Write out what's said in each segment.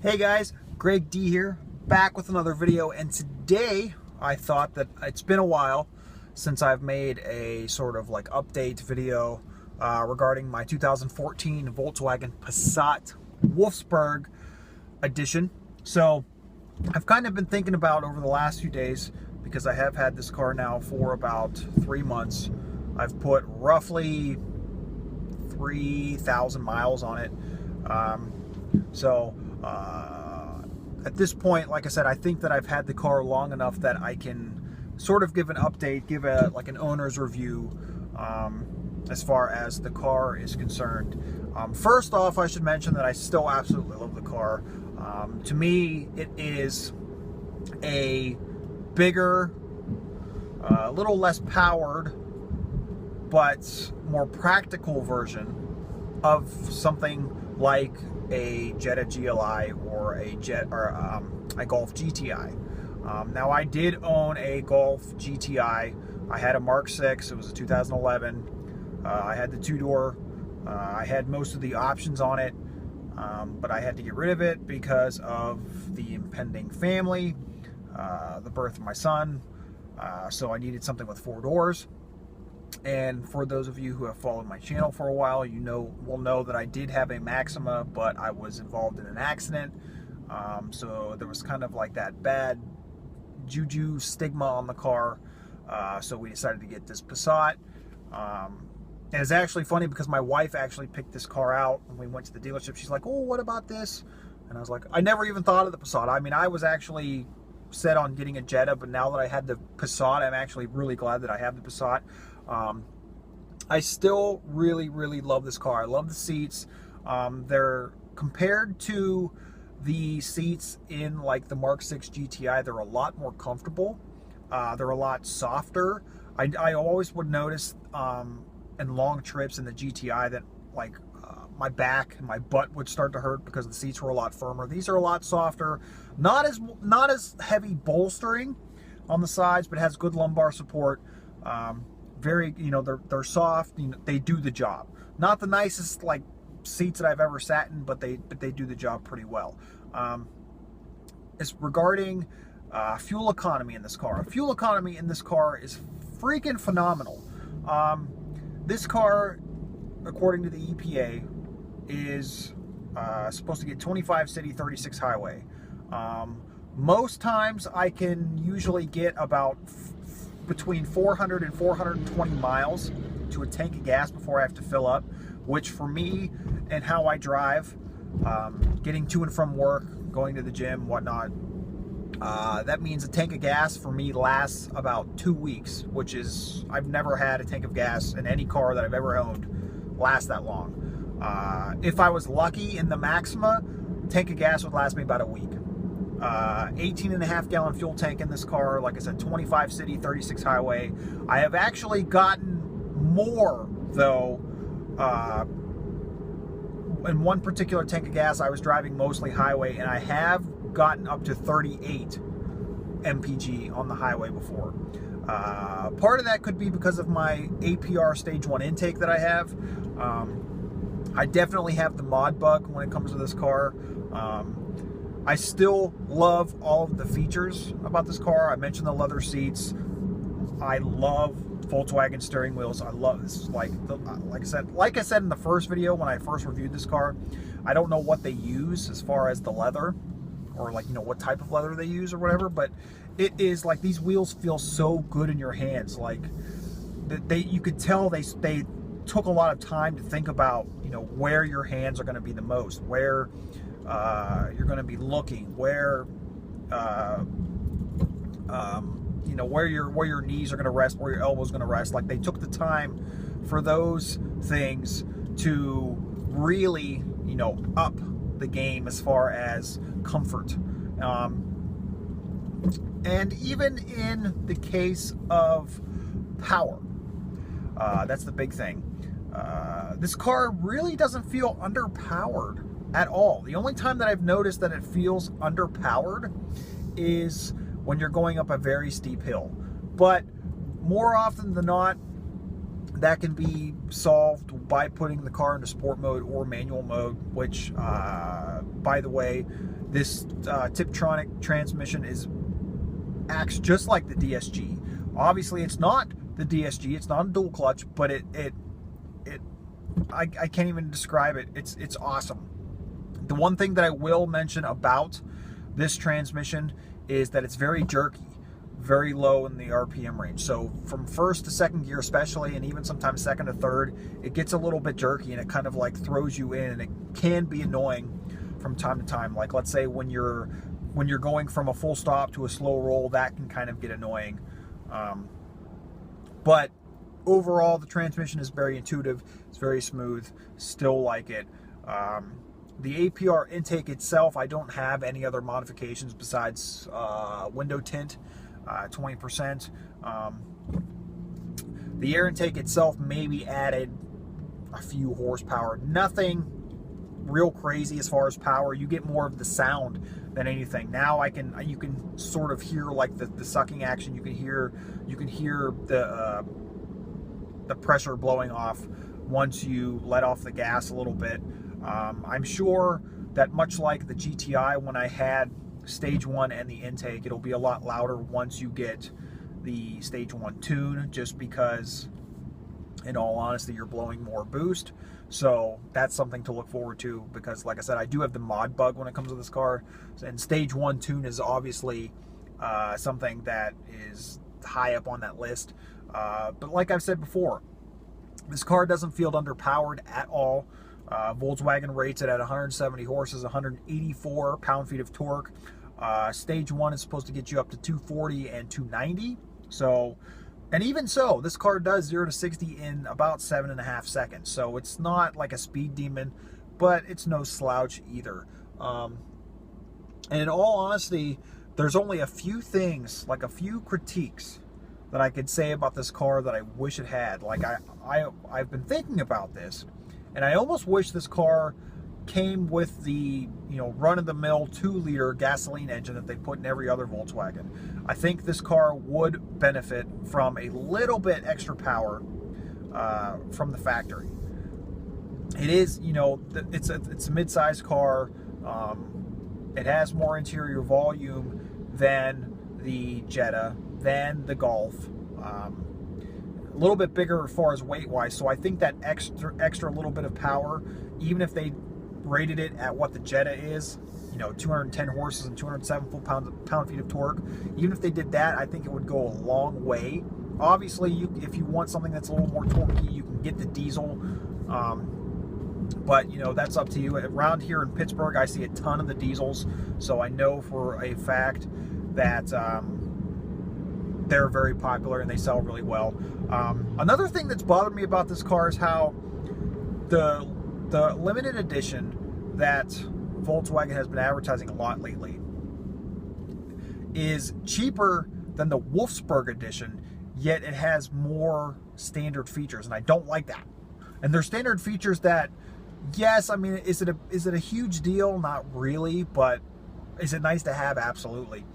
Hey guys, Greg D here, back with another video, and today I thought that it's been a while since I've made a sort of like update video regarding my 2014 Volkswagen Passat Wolfsburg edition. So I've kind of been thinking about over the last few days, because I have had this car now for about 3 months. I've put roughly 3,000 miles on it. At this point, like I said, I think that I've had the car long enough that I can sort of give an update, give like an owner's review as far as the car is concerned. First off, I should mention that I still absolutely love the car. To me, it is a bigger, a little less powered, but more practical version of something like a Jetta GLI or a Golf GTI. Now, I did own a Golf GTI. I had a Mark 6. It was a 2011. I had the two-door. I had most of the options on it, but I had to get rid of it because of the impending family, the birth of my son. So I needed something with 4 doors. And for those of you who have followed my channel for a while, will know that I did have a Maxima, but I was involved in an accident. So there was kind of like that bad juju stigma on the car. So we decided to get this Passat. And it's actually funny because my wife actually picked this car out when we went to the dealership. She's like, "Oh, what about this?" And I was like, I never even thought of the Passat. I mean, I was actually set on getting a Jetta, but now that I had the Passat, I'm actually really glad that I have the Passat. I still really love this car. I love the seats. They're compared to the seats in like the Mark 6 GTI, they're a lot more comfortable. They're a lot softer. I always would notice in long trips in the GTI that like my back and my butt would start to hurt because the seats were a lot firmer. These are a lot softer, not as heavy bolstering on the sides, but it has good lumbar support. Very, they're soft. They do the job. Not the nicest like seats that I've ever sat in, but they do the job pretty well. As regarding fuel economy in this car, fuel economy in this car is freaking phenomenal. This car, according to the EPA, is supposed to get 25 city, 36 highway. Most times I can usually get about between 400 and 420 miles to a tank of gas before I have to fill up, which for me and how I drive, getting to and from work, going to the gym, whatnot, that means a tank of gas for me lasts about 2 weeks, which is, I've never had a tank of gas in any car that I've ever owned last that long. If I was lucky in the Maxima, tank of gas would last me about a week. 18.5 gallon fuel tank in this car. Like I said, 25 city, 36 highway. I have actually gotten more though. In one particular tank of gas, I was driving mostly highway, and I have gotten up to 38 mpg on the highway before. Part of that could be because of my APR stage 1 intake that I have. I definitely have the mod bug when it comes to this car. I still love all of the features about this car. I mentioned the leather seats. I love Volkswagen steering wheels. I love this. Like I said in the first video when I first reviewed this car, I don't know what they use as far as the leather, or like what type of leather they use or whatever. But it is like these wheels feel so good in your hands. Like you could tell they took a lot of time to think about where your hands are going to be the most, where you're going to be looking, where where your knees are going to rest, where your elbows are going to rest. Like, they took the time for those things to really up the game as far as comfort. And even in the case of power, that's the big thing. This car really doesn't feel underpowered at all. The only time that I've noticed that it feels underpowered is when you're going up a very steep hill. But more often than not, that can be solved by putting the car into sport mode or manual mode, which, by the way, This Tiptronic transmission acts just like the DSG. Obviously, it's not the DSG. It's not a dual clutch, but I can't even describe it. It's awesome. The one thing that I will mention about this transmission is that it's very jerky, very low in the RPM range. So from first to second gear especially, and even sometimes second to third, it gets a little bit jerky and it kind of like throws you in, and it can be annoying from time to time. Like, let's say when you're going from a full stop to a slow roll, that can kind of get annoying. But overall, the transmission is very intuitive. It's very smooth. Still like it. The APR intake itself, I don't have any other modifications besides window tint, 20%. The air intake itself maybe added a few horsepower. Nothing real crazy as far as power. You get more of the sound than anything. Now you can sort of hear like the sucking action. You can hear the pressure blowing off once you let off the gas a little bit. I'm sure that much like the GTI, when I had stage 1 and the intake, it'll be a lot louder once you get the stage 1 tune, just because, in all honesty, you're blowing more boost. So that's something to look forward to, because like I said, I do have the mod bug when it comes to this car, and stage 1 tune is obviously something that is high up on that list. But like I've said before, this car doesn't feel underpowered at all. Volkswagen rates it at 170 horses, 184 pound-feet of torque. Stage 1 is supposed to get you up to 240 and 290. So, and even so, this car does 0 to 60 in about 7.5 seconds. So it's not like a speed demon, but it's no slouch either. And in all honesty, there's only a few things, like a few critiques, that I could say about this car that I wish it had. Like I've been thinking about this, and I almost wish this car came with the, run-of-the-mill 2-liter gasoline engine that they put in every other Volkswagen. I think this car would benefit from a little bit extra power from the factory. It is, it's a mid-sized car. It has more interior volume than the Jetta, than the Golf. A little bit bigger as far as weight-wise, so I think that extra little bit of power, even if they rated it at what the Jetta is, 210 horses and 207 pound-feet of torque, even if they did that, I think it would go a long way. Obviously, if you want something that's a little more torquey, you can get the diesel, but that's up to you. Around here in Pittsburgh, I see a ton of the diesels, so I know for a fact that they're very popular and they sell really well. Another thing that's bothered me about this car is how the limited edition that Volkswagen has been advertising a lot lately is cheaper than the Wolfsburg edition, yet it has more standard features, and I don't like that. And they're standard features that, yes, I mean, is it a huge deal? Not really, but is it nice to have? Absolutely.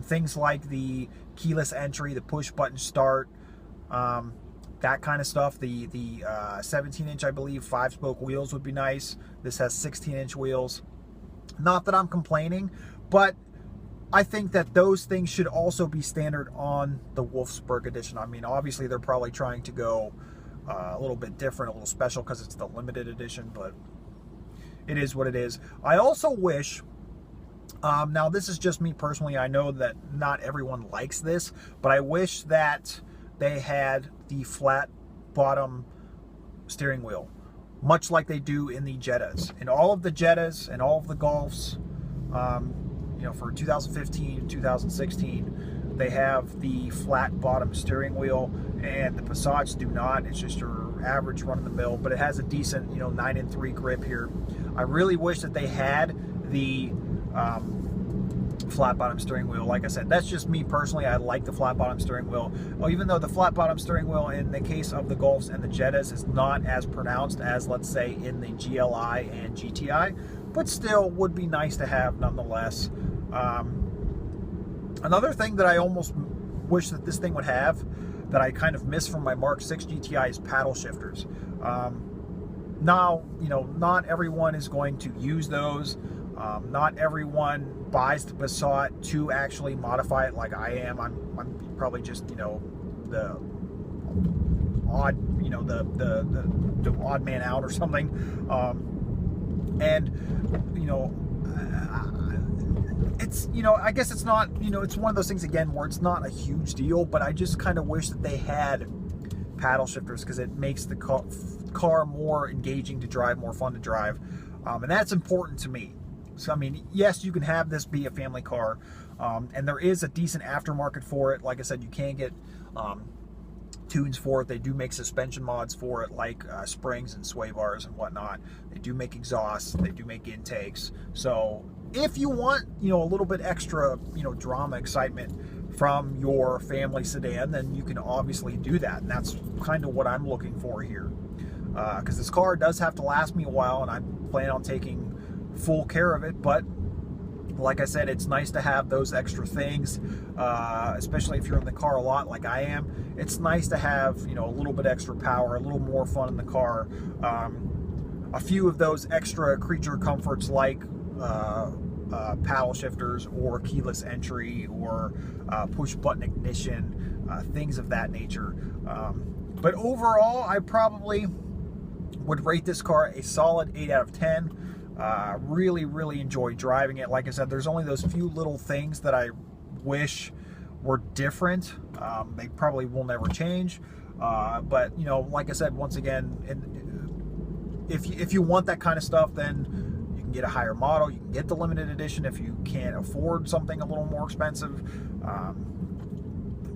Things like the keyless entry, the push button start, that kind of stuff. The 17-inch, I believe, 5-spoke wheels would be nice. This has 16-inch wheels. Not that I'm complaining, but I think that those things should also be standard on the Wolfsburg edition. I mean, obviously they're probably trying to go a little bit different, a little special because it's the limited edition, but it is what it is. I also wish, now this is just me personally, I know that not everyone likes this, but I wish that they had the flat bottom steering wheel, much like they do in the Jettas. In all of the Jettas and all of the Golfs, for 2015 and 2016, they have the flat bottom steering wheel, and the Passats do not. It's just your average run-of-the-mill, but it has a decent, 9-3 grip here. I really wish that they had the flat bottom steering wheel. Like I said, that's just me personally. I like the flat bottom steering wheel. Well, even though the flat bottom steering wheel in the case of the Golfs and the Jettas is not as pronounced as, let's say, in the GLI and GTI, but still would be nice to have nonetheless. Another thing that I almost wish that this thing would have, that I kind of miss from my Mark 6 GTI, is paddle shifters. Now, not everyone is going to use those. Not everyone buys the Passat to actually modify it like I am. I'm probably just, you know, the odd, you know, the odd man out or something. And, you know, it's, you know, I guess it's not, you know, it's one of those things again where it's not a huge deal, but I just kind of wish that they had paddle shifters, because it makes the car more engaging to drive, more fun to drive, and that's important to me. So I mean, yes, you can have this be a family car, and there is a decent aftermarket for it. Like I said, you can get tunes for it. They do make suspension mods for it, like springs and sway bars and whatnot. They do make exhausts, they do make intakes. So if you want, you know, a little bit extra, you know, drama, excitement from your family sedan, then you can obviously do that, and that's kind of what I'm looking for here, because this car does have to last me a while, and I plan on taking full care of it. But like I said, it's nice to have those extra things, especially if you're in the car a lot like I am. It's nice to have, you know, a little bit extra power, a little more fun in the car, a few of those extra creature comforts like paddle shifters or keyless entry or push button ignition, things of that nature. But overall, I probably would rate this car a solid 8 out of 10. Really enjoy driving it. Like I said, there's only those few little things that I wish were different. They probably will never change. But, you know, like I said, once again, if you want that kind of stuff, then you can get a higher model. You can get the limited edition if you can't afford something a little more expensive.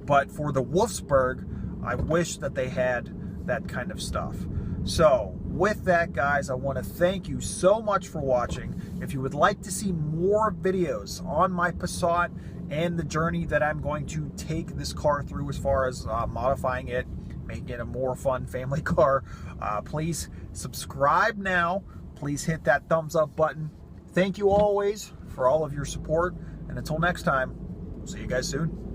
But for the Wolfsburg, I wish that they had that kind of stuff. So with that, guys, I want to thank you so much for watching. If you would like to see more videos on my Passat and the journey that I'm going to take this car through as far as modifying it, making it a more fun family car, please subscribe now. Please hit that thumbs up button. Thank you always for all of your support, and until next time, see you guys soon.